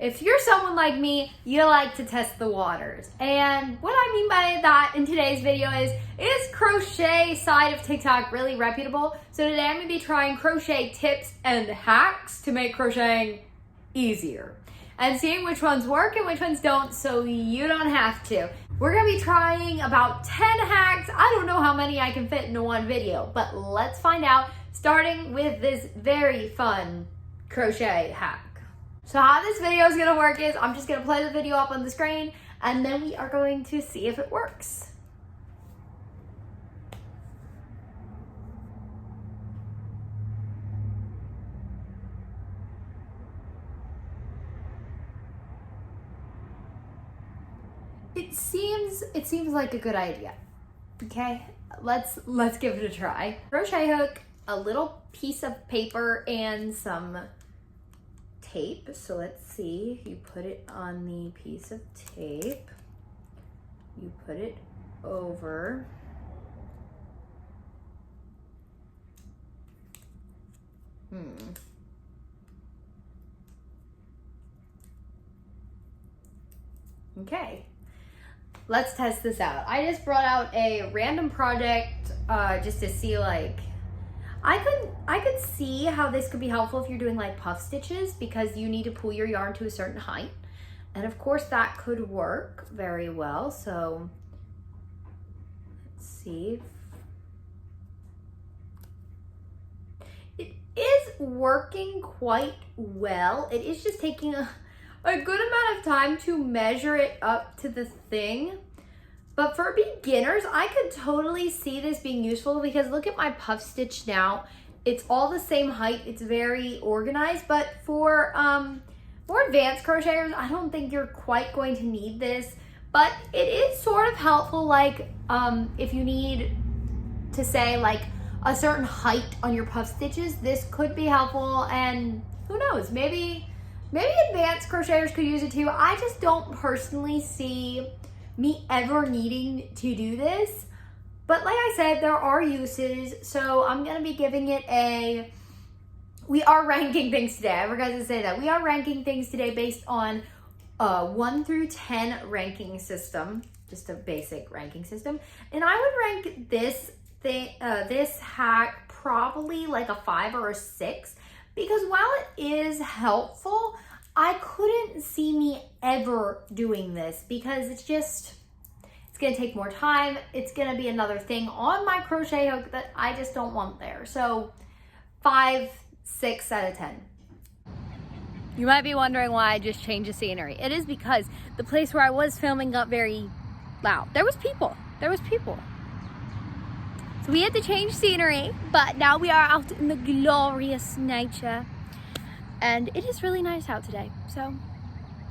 if you're someone like me, you like to test the waters. And what I mean by that in today's video is crochet side of TikTok really reputable? So today I'm gonna be trying crochet tips and hacks to make crocheting easier and seeing which ones work and which ones don't, so you don't have to. We're gonna be trying about 10 hacks. I don't know how many I can fit into one video, but let's find out, starting with this very fun crochet hack. So how this video is gonna work is I'm just gonna play the video up on the screen and then we are going to see if it works. It seems like a good idea. Okay, let's give it a try. Crochet hook, a little piece of paper, and some tape. So let's see, you put it on the piece of tape, you put it over, okay, let's test this out. I just brought out a random project just to see, like, I could see how this could be helpful if you're doing like puff stitches, because you need to pull your yarn to a certain height. And of course that could work very well. So let's see. It is working quite well. It is just taking a good amount of time to measure it up to the thing. But for beginners, I could totally see this being useful, because look at my puff stitch now. It's all the same height. It's very organized. But for more advanced crocheters, I don't think you're quite going to need this. But it is sort of helpful, like if you need to say like a certain height on your puff stitches, this could be helpful. And who knows, maybe advanced crocheters could use it too. I just don't personally see me ever needing to do this, but like I said, there are uses, so I'm gonna be giving it we are ranking things today. I forgot to say that. We are ranking things today based on 1 through 10 ranking system, just a basic ranking system. And I would rank this hack probably like a 5 or a 6, because while it is helpful, I couldn't see me ever doing this, because it's gonna take more time. It's gonna be another thing on my crochet hook that I just don't want there. So 5, 6 out of 10. You might be wondering why I just changed the scenery. It is because the place where I was filming got very loud. There was people. So we had to change scenery, but now we are out in the glorious nature. And it is really nice out today, so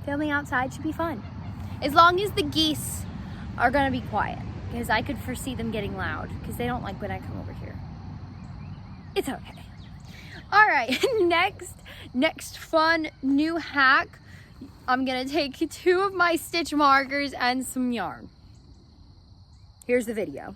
filming outside should be fun. As long as the geese are gonna be quiet, because I could foresee them getting loud, because they don't like when I come over here. It's okay. All right, next fun new hack. I'm gonna take 2 of my stitch markers and some yarn. Here's the video.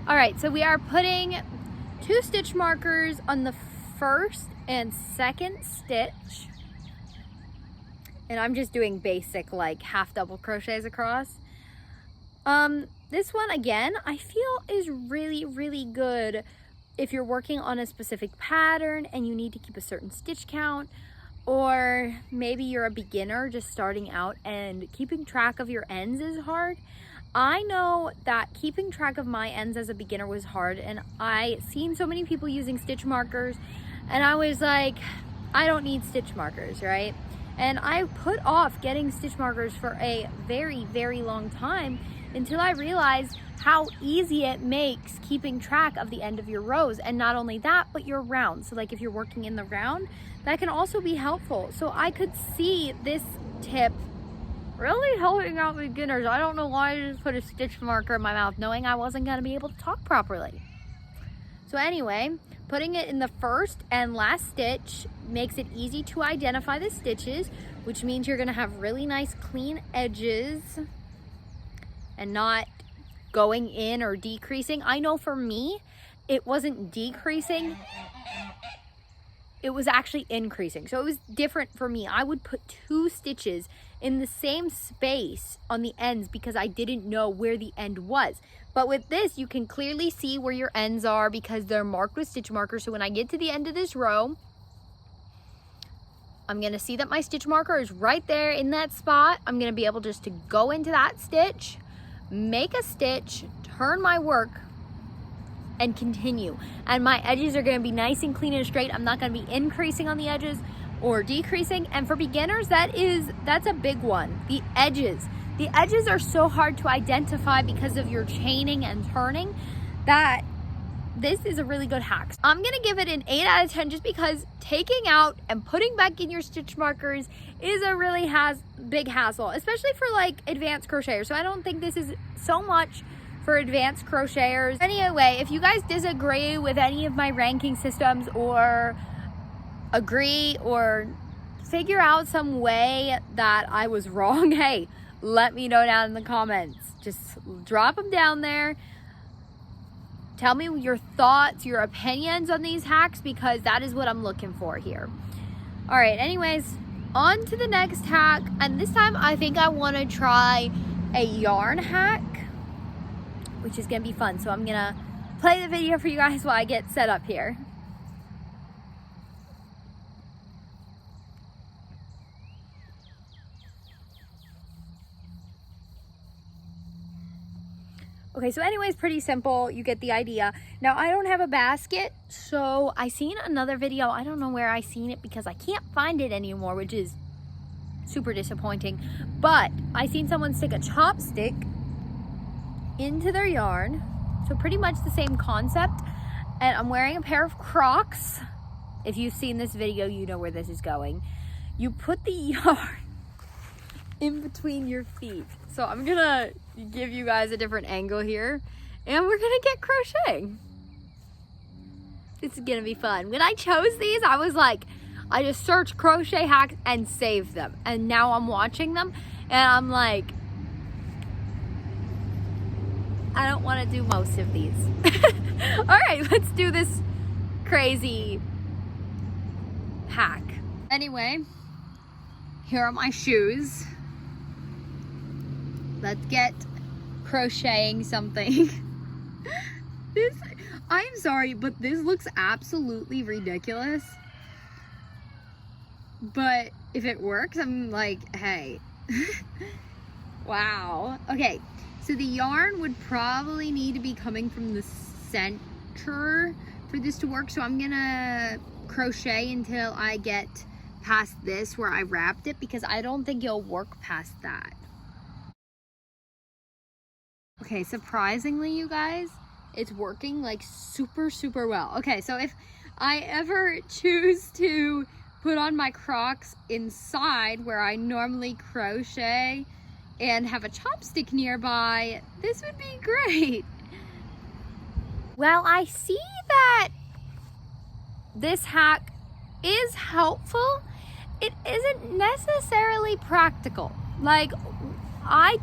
All right, so we are putting 2 stitch markers on the first and second stitch. And I'm just doing basic like half double crochets across. This one, again, I feel is really, really good if you're working on a specific pattern and you need to keep a certain stitch count, or maybe you're a beginner just starting out and keeping track of your ends is hard. I know that keeping track of my ends as a beginner was hard, and I seen so many people using stitch markers, and I was like, I don't need stitch markers, right? And I put off getting stitch markers for a very, very long time until I realized how easy it makes keeping track of the end of your rows. And not only that, but your round. So like if you're working in the round, that can also be helpful. So I could see this tip really helping out beginners. I don't know why I just put a stitch marker in my mouth knowing I wasn't gonna be able to talk properly. So anyway, putting it in the first and last stitch makes it easy to identify the stitches, which means you're gonna have really nice clean edges and not going in or decreasing. I know for me, it wasn't decreasing, it was actually increasing. So it was different for me. I would put 2 stitches in the same space on the ends because I didn't know where the end was. But with this, you can clearly see where your ends are because they're marked with stitch markers. So when I get to the end of this row, I'm gonna see that my stitch marker is right there in that spot. I'm gonna be able just to go into that stitch, make a stitch, turn my work, and continue. And my edges are gonna be nice and clean and straight. I'm not gonna be increasing on the edges or decreasing. And for beginners, that's a big one. The edges. The edges are so hard to identify because of your chaining and turning that this is a really good hack. I'm gonna give it an 8 out of 10 just because taking out and putting back in your stitch markers is a really big hassle, especially for like advanced crocheters. So I don't think this is so much for advanced crocheters. Anyway, if you guys disagree with any of my ranking systems or agree or figure out some way that I was wrong, hey, let me know down in the comments. Just drop them down there. Tell me your thoughts, your opinions on these hacks because that is what I'm looking for here. All right, anyways, on to the next hack. And this time I think I want to try a yarn hack, which is gonna be fun. So I'm gonna play the video for you guys while I get set up here. Okay, so anyways, pretty simple. You get the idea. Now, I don't have a basket, so I seen another video. I don't know where I seen it because I can't find it anymore, which is super disappointing. But I seen someone stick a chopstick into their yarn. So pretty much the same concept. And I'm wearing a pair of Crocs. If you've seen this video, you know where this is going. You put the yarn in between your feet. So I'm gonna give you guys a different angle here and we're gonna get crocheting. It's gonna be fun. When I chose these, I was like, I just searched crochet hacks and saved them. And now I'm watching them and I'm like, I don't wanna do most of these. All right, let's do this crazy hack. Anyway, here are my shoes. Let's get crocheting something. I'm sorry, but this looks absolutely ridiculous. But if it works, I'm like, hey. Wow. Okay, so the yarn would probably need to be coming from the center for this to work. So I'm gonna crochet until I get past this where I wrapped it because I don't think it'll work past that. Okay, surprisingly, you guys, it's working like super, super well. Okay, so if I ever choose to put on my Crocs inside where I normally crochet and have a chopstick nearby, this would be great. Well, I see that this hack is helpful. It isn't necessarily practical. Like, I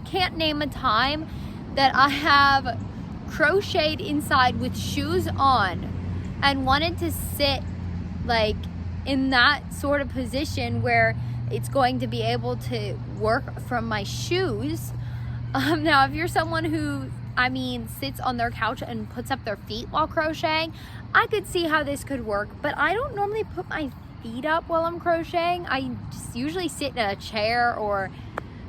can't name a time that I have crocheted inside with shoes on and wanted to sit like in that sort of position where it's going to be able to work from my shoes. Now, if you're someone who, sits on their couch and puts up their feet while crocheting, I could see how this could work, but I don't normally put my feet up while I'm crocheting. I just usually sit in a chair or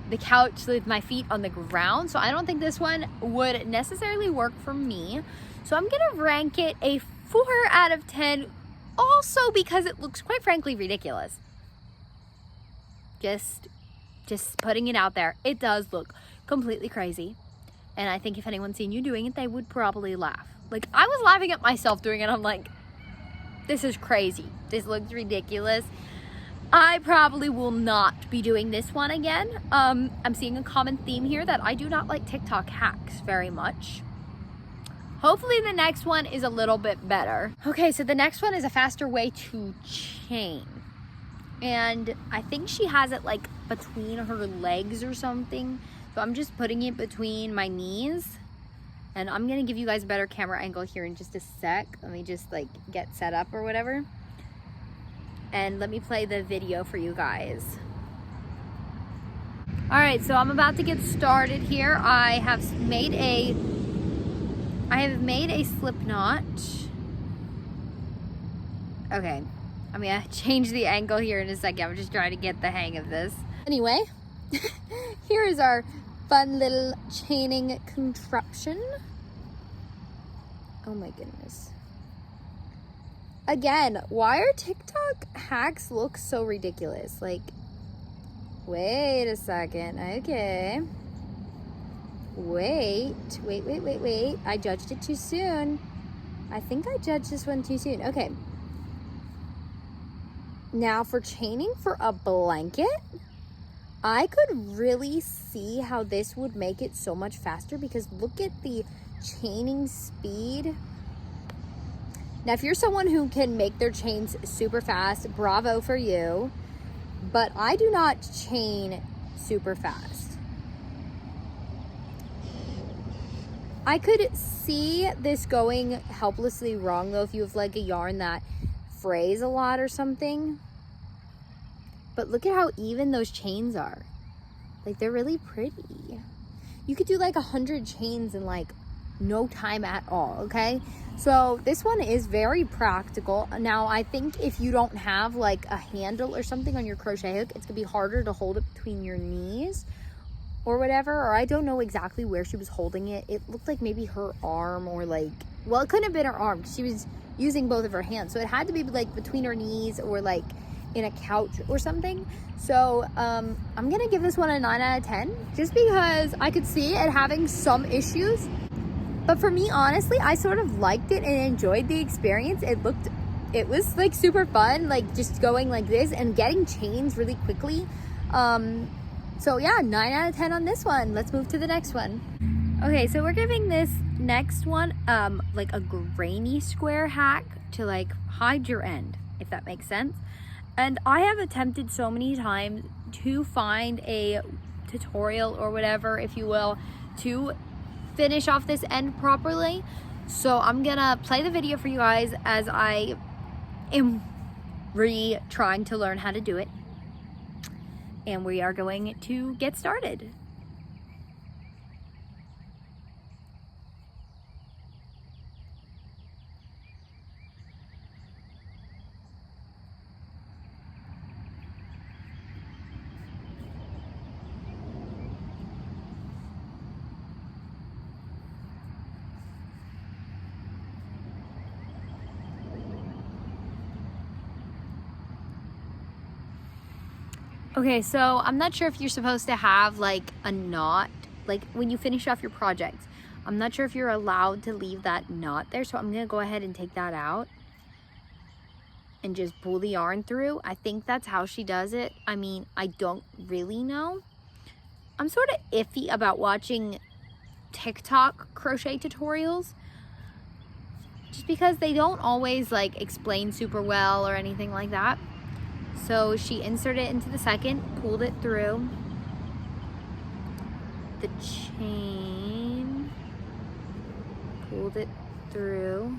the couch with my feet on the ground, so I don't think this one would necessarily work for me. So I'm gonna rank it a 4 out of 10, also because it looks quite frankly ridiculous. Just putting it out there. It does look completely crazy, and I think if anyone's seen you doing it, they would probably laugh. Like, I was laughing at myself doing it. I'm like, this is crazy. This looks ridiculous. I probably will not be doing this one again. I'm seeing a common theme here that I do not like TikTok hacks very much. Hopefully the next one is a little bit better. Okay, so the next one is a faster way to chain. And I think she has it like between her legs or something. So I'm just putting it between my knees. And I'm gonna give you guys a better camera angle here in just a sec. Let me just like get set up or whatever. And let me play the video for you guys. All right, so I'm about to get started here. I have made a slip knot. Okay, I'm gonna change the angle here in a second. I'm just trying to get the hang of this. Anyway, here is our fun little chaining contraption. Oh my goodness. Again, why are TikTok hacks look so ridiculous? Like, wait a second. Okay. Wait. I judged it too soon. I think I judged this one too soon. Okay. Now for chaining for a blanket, I could really see how this would make it so much faster because look at the chaining speed. Now, if you're someone who can make their chains super fast, bravo for you. But I do not chain super fast. I could see this going helplessly wrong though if you have like a yarn that frays a lot or something. But look at how even those chains are. Like, they're really pretty. You could do like 100 chains in like no time at all, okay? So this one is very practical. Now, I think if you don't have like a handle or something on your crochet hook, it's gonna be harder to hold it between your knees or whatever. Or I don't know exactly where she was holding it. It looked like maybe her arm or like, well, it couldn't have been her arm because she was using both of her hands. So it had to be like between her knees or like in a couch or something. So I'm gonna give this one a 9 out of 10 just because I could see it having some issues. But for me, honestly, I sort of liked it and enjoyed the experience. It was like super fun, like just going like this and getting chains really quickly. So yeah, 9 out of 10 on this one. Let's move to the next one. Okay, so we're giving this next one like a granny square hack to like hide your end, if that makes sense. And I have attempted so many times to find a tutorial or whatever, if you will, to finish off this end properly. So I'm gonna play the video for you guys as I am trying to learn how to do it. And we are going to get started. Okay, so I'm not sure if you're supposed to have like a knot, like when you finish off your project. I'm not sure if you're allowed to leave that knot there, so I'm gonna go ahead and take that out and just pull the yarn through. I think that's how she does it. I mean, I don't really know. I'm sort of iffy about watching TikTok crochet tutorials just because they don't always like explain super well or anything like that. So she inserted it into the second, pulled it through the chain, pulled it through,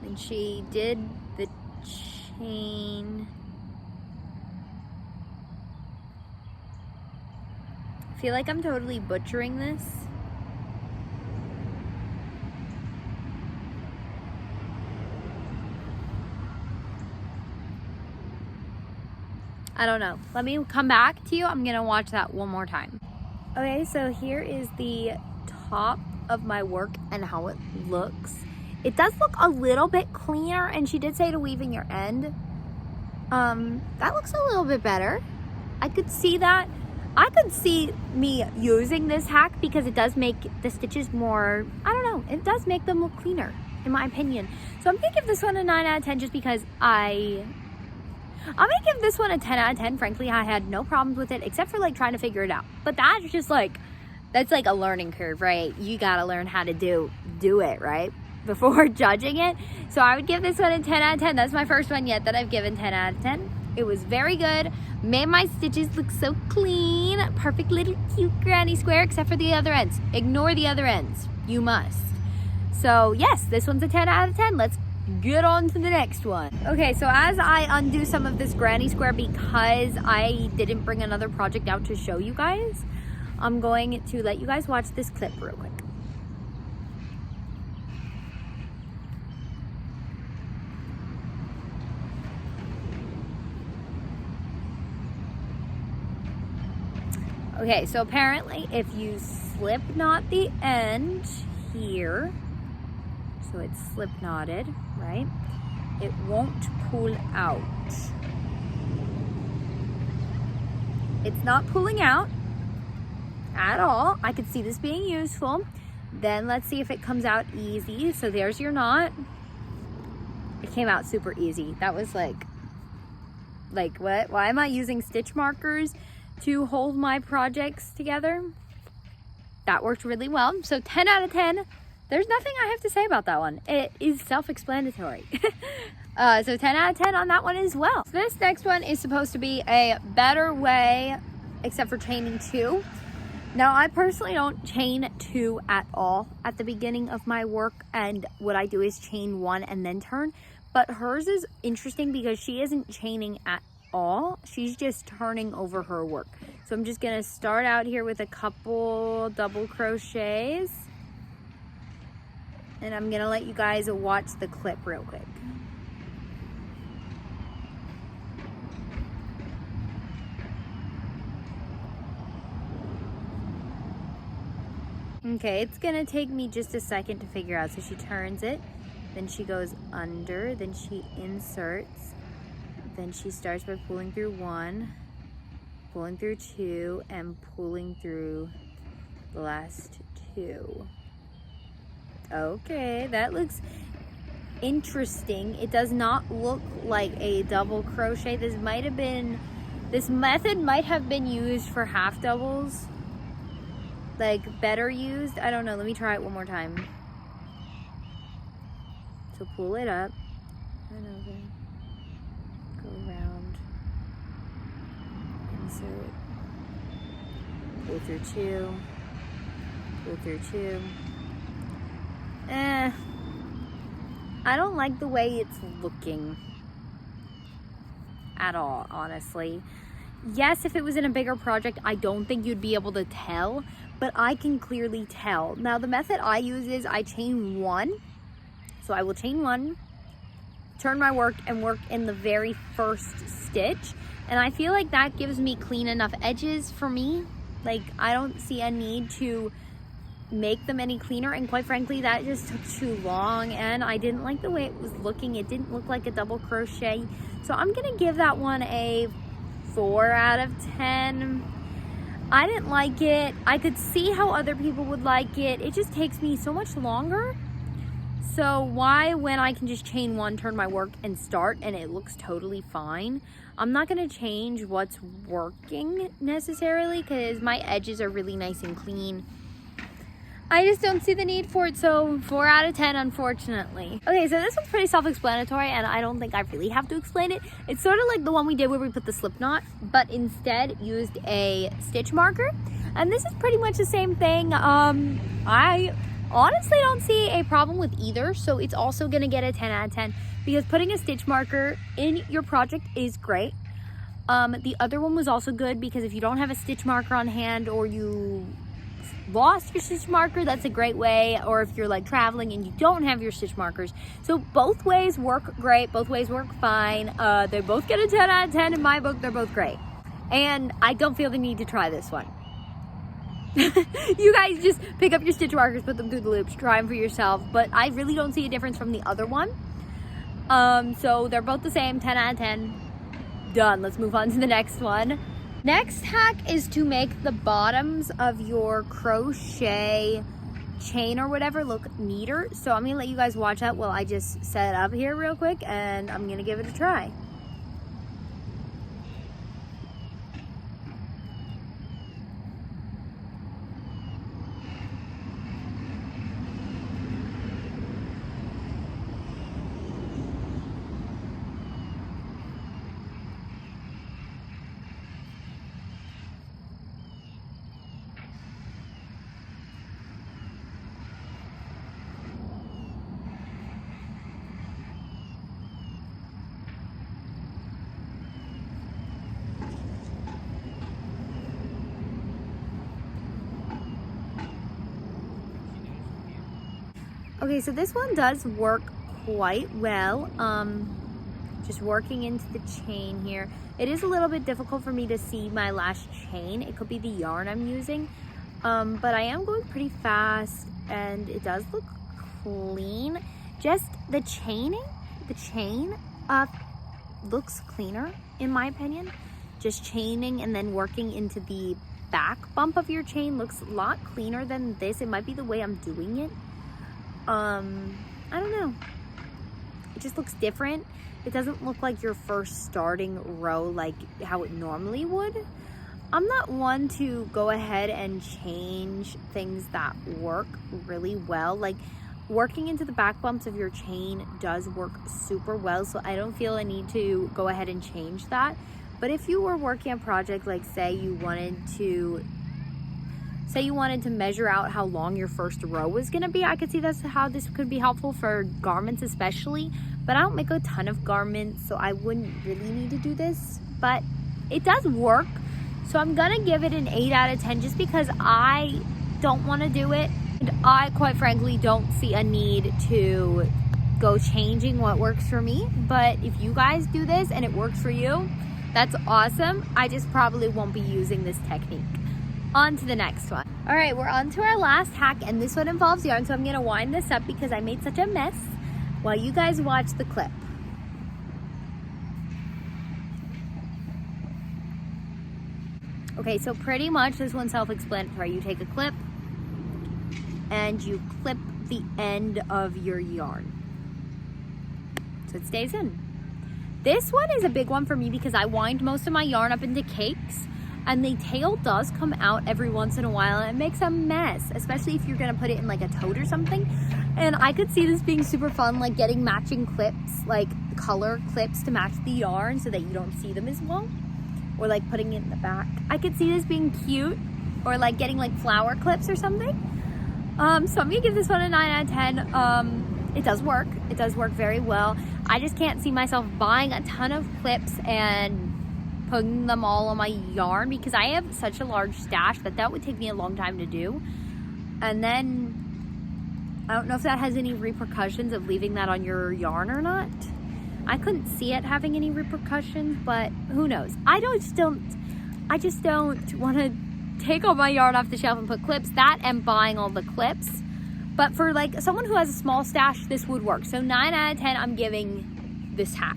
and she did the chain. I feel like I'm totally butchering this. I don't know. Let me come back to you. I'm gonna watch that one more time. Okay, so here is the top of my work and how it looks. It does look a little bit cleaner, and she did say to weave in your end. That looks a little bit better. I could see that. I could see me using this hack because it does make the stitches more, I don't know, it does make them look cleaner, in my opinion. So I'm gonna give this one a 9 out of 10 just because I'm gonna give this one a 10 out of 10. Frankly, I had no problems with it except for like trying to figure it out. But that's just like That's like a learning curve, right? You gotta learn how to do it, right? Before judging it. So I would give this one a 10 out of 10. That's my first one yet that I've given 10 out of 10. It was very good. Made my stitches look so clean. Perfect little cute granny square, except for the other ends. Ignore the other ends. You must. So yes, this one's a 10 out of 10. Let's get on to the next one. Okay, so as I undo some of this granny square because I didn't bring another project out to show you guys, I'm going to let you guys watch this clip real quick. Okay, so apparently if you slip knot the end here, so it's slip knotted, right? It won't pull out. It's not pulling out at all. I could see this being useful. Then let's see if it comes out easy. So there's your knot. It came out super easy. That was like what? Why am I using stitch markers to hold my projects together? That worked really well. So 10 out of 10. There's nothing I have to say about that one. It is self-explanatory. So 10 out of 10 on that one as well. So this next one is supposed to be a better way, except for chaining 2. Now, I personally don't chain 2 at all at the beginning of my work, and what I do is chain 1 and then turn. But hers is interesting because she isn't chaining at all. She's just turning over her work. So I'm just gonna start out here with a couple double crochets, and I'm gonna let you guys watch the clip real quick. Okay, it's gonna take me just a second to figure out. So she turns it, then she goes under, then she inserts, then she starts by pulling through 1, pulling through 2, and pulling through the last 2. Okay, that looks interesting. It does not look like a double crochet. This method might have been used for half doubles, like better used. I don't know. Let me try it one more time. So pull it up and over, go around, insert, pull through 2, pull through 2. I don't like the way it's looking at all, honestly. Yes, if it was in a bigger project, I don't think you'd be able to tell, but I can clearly tell. Now, the method I use is I chain 1. So I will chain 1, turn my work, and work in the very first stitch. And I feel like that gives me clean enough edges for me. Like, I don't see a need to make them any cleaner, and quite frankly that just took too long, and I didn't like the way it was looking. It didn't look like a double crochet, so I'm gonna give that one a 4 out of 10. I didn't like it. I could see how other people would like it. It just takes me so much longer. So why, when I can just chain 1, turn my work, and start, and it looks totally fine? I'm not gonna change what's working necessarily because my edges are really nice and clean. I just don't see the need for it, so 4 out of 10, unfortunately. Okay, so this one's pretty self-explanatory, and I don't think I really have to explain it. It's sort of like the one we did where we put the slip knot, but instead used a stitch marker. And this is pretty much the same thing. I honestly don't see a problem with either, so it's also gonna get a 10 out of 10 because putting a stitch marker in your project is great. The other one was also good because if you don't have a stitch marker on hand, or you lost your stitch marker, that's a great way. Or if you're like traveling and you don't have your stitch markers, so both ways work great, both ways work fine. They both get a 10 out of 10 in my book. They're both great, and I don't feel the need to try this one. You guys just pick up your stitch markers, put them through the loops, try them for yourself, but I really don't see a difference from the other one. So they're both the same, 10 out of 10. Done. Let's move on to the next one. Next hack is to make the bottoms of your crochet chain or whatever look neater. So I'm gonna let you guys watch that while I just set it up here real quick, and I'm gonna give it a try. Okay, so this one does work quite well. Just working into the chain here. It is a little bit difficult for me to see my last chain. It could be the yarn I'm using, but I am going pretty fast and it does look clean. Just the chain looks cleaner in my opinion. Just chaining and then working into the back bump of your chain looks a lot cleaner than this. It might be the way I'm doing it. I don't know. It just looks different. It doesn't look like your first starting row like how it normally would. I'm not one to go ahead and change things that work really well. Like working into the back bumps of your chain does work super well, so I don't feel a need to go ahead and change that. But if you were working on a project, like say you wanted to measure out how long your first row was gonna be, I could see that's how this could be helpful for garments especially. But I don't make a ton of garments, so I wouldn't really need to do this. But it does work, so I'm gonna give it an 8 out of 10 just because I don't wanna do it. And I, quite frankly, don't see a need to go changing what works for me. But if you guys do this and it works for you, that's awesome. I just probably won't be using this technique. On to the next one. All right, we're on to our last hack, and this one involves yarn, so I'm gonna wind this up because I made such a mess while you guys watch the clip. Okay, so pretty much this one's self-explanatory. You take a clip and you clip the end of your yarn so it stays in. This one is a big one for me because I wind most of my yarn up into cakes, and the tail does come out every once in a while and it makes a mess, especially if you're gonna put it in like a tote or something. And I could see this being super fun, like getting matching clips, like color clips to match the yarn so that you don't see them as well, or like putting it in the back. I could see this being cute, or like getting like flower clips or something. So I'm gonna give this one a 9 out of 10. It does work very well. I just can't see myself buying a ton of clips and putting them all on my yarn because I have such a large stash that would take me a long time to do. And then I don't know if that has any repercussions of leaving that on your yarn or not. I couldn't see it having any repercussions, but who knows? I just don't want to take all my yarn off the shelf and put clips. That and buying all the clips. But for like someone who has a small stash, this would work. So 9 out of 10, I'm giving this hack.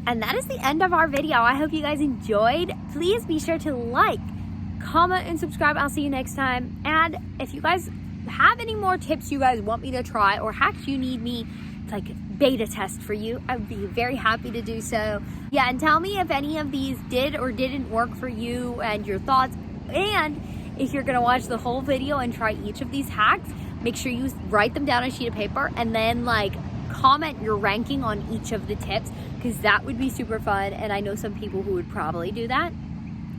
And that is the end of our video. I hope you guys enjoyed. Please be sure to like, comment, and subscribe. I'll see you next time. And if you guys have any more tips you guys want me to try or hacks you need me to like beta test for you, I would be very happy to do so. Yeah, and tell me if any of these did or didn't work for you and your thoughts. And if you're gonna watch the whole video and try each of these hacks, make sure you write them down on a sheet of paper and then like comment your ranking on each of the tips, because that would be super fun, and I know some people who would probably do that,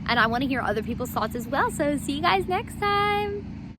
and I want to hear other people's thoughts as well. So see you guys next time.